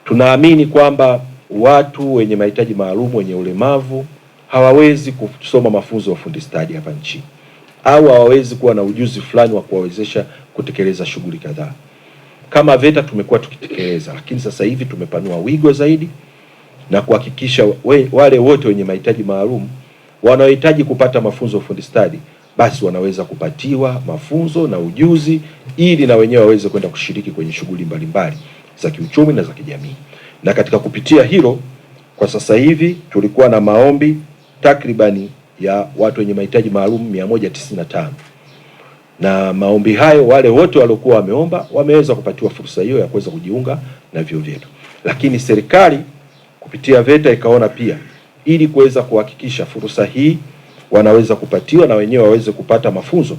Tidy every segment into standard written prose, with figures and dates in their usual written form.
Tunaamini kwamba watu wenye mahitaji maalum, wenye ulemavu hawawezi kusoma mafunzo ya ufundi stadi hapa nchini, au hawawezi kuwa na ujuzi fulani wa kuwawezesha kutekeleza shughuli kadhaa. Kama VETA tumekuwa tukitekeleza, lakini sasa hivi tumepanua wigo zaidi na kuhakikisha wale wote wenye mahitaji maalum wanaohitaji kupata mafunzo ya ufundi stadi basi wanaweza kupatiwa mafunzo na ujuzi, ili na wenyewe waweze kwenda kushiriki kwenye shughuli mbalimbali za kiuchumi na za kijamii. Na katika kupitia hilo, kwa sasa hivi tulikuwa na maombi takribani ya watu wenye mahitaji maalum 195, na maombi hayo wale wote waliokuwa wameomba wameweza kupatiwa fursa hiyo ya kuweza kujiunga na vyuo vyetu. Lakini serikali kupitia VETA ikaona pia, ili kuweza kuhakikisha fursa hii wanaweza kupatiwa na wenyewe waweze kupata mafunzo,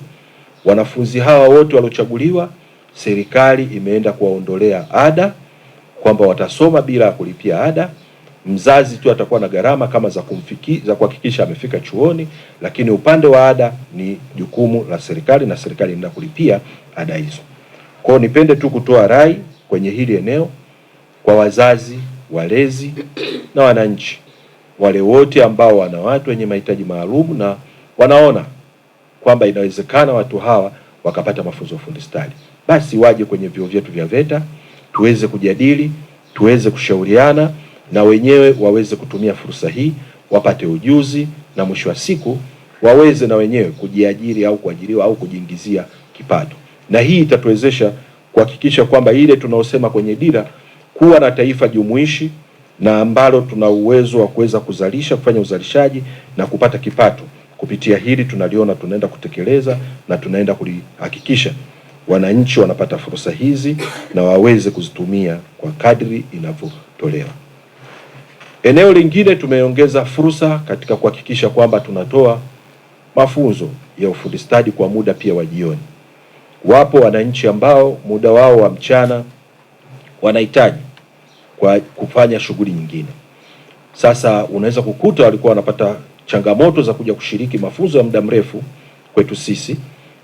wanafunzi hawa wote waliochaguliwa, serikali imeenda kuwaondolea ada, kwamba watasoma bila kulipia ada. Mzazi tu atakuwa na gharama kama za kuhakikisha amefika chuoni, lakini upande wa ada ni jukumu la serikali na serikali inaenda kulipia ada hizo. Kwa hiyo nipende tu kutoa rai kwenye hili eneo kwa wazazi, walezi na wananchi wale wote ambao wana watu wenye mahitaji maalum na wanaona kwamba inawezekana watu hawa wakapata mafunzo ya ufundi stadi, basi waje kwenye vyuo vyetu vya VETA tuweze kujadili, tuweze kushauriana na wenyewe waweze kutumia fursa hii, wapate ujuzi na mwisho wa siku waweze na wenyewe kujiajiri au kuajiriwa au kujiingizia kipato. Na hii itatuwezesha kuhakikisha kwamba ile tunaosema kwenye dira, kuwa na taifa jumuishi na ambalo tuna uwezo wa kuweza kuzalisha, kufanya uzalishaji na kupata kipato. Kupitia hili tunaliona tunaenda kutekeleza na tunaenda kulihakikisha wananchi wanapata fursa hizi na waweze kuzitumia kwa kadri inavyotolewa. Eneo lingine, tumeongeza fursa katika kuhakikisha kwamba tunatoa mafunzo ya ufundi stadi kwa muda pia wa jioni. Wapo wananchi ambao muda wao wa mchana wanahitaji kwa kufanya shughuli nyingine. Sasa unaweza kukuta walikuwa wanapata changamoto za kuja kushiriki mafunzo ya muda mrefu kwetu sisi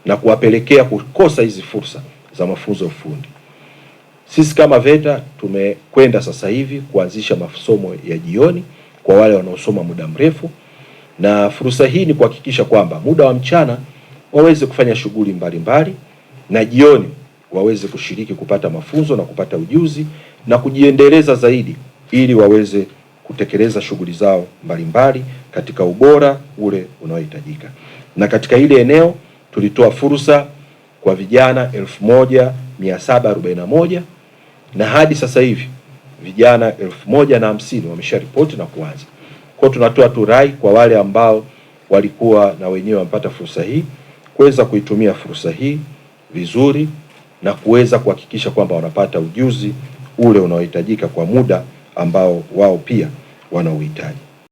na kuwapelekea kukosa hizi fursa za mafunzo ya ufundi. Sisi kama VETA tumekwenda sasa hivi kuanzisha masomo ya jioni kwa wale wanaosoma muda mrefu, na fursa hii ni kuhakikisha kwamba muda wa mchana waweze kufanya shughuli mbalimbali na jioni waweze kushiriki kupata mafunzo na kupata ujuzi na kujiendeleza zaidi, ili waweze kutekeleza shughuli zao mbalimbali katika ubora ule unaohitajika. Na katika ile eneo tulitoa fursa kwa vijana 1741 na hadi sasa hivi vijana 1050 wamesharipoti na kuanza. Kwa tunatoa tu rai kwa wale ambao walikuwa na wenyewe wamepata fursa hii kuweza kuitumia fursa hii vizuri na kuweza kuhakikisha kwamba wanapata ujuzi ule unaohitajika kwa muda ambao wao pia wanauhitaji.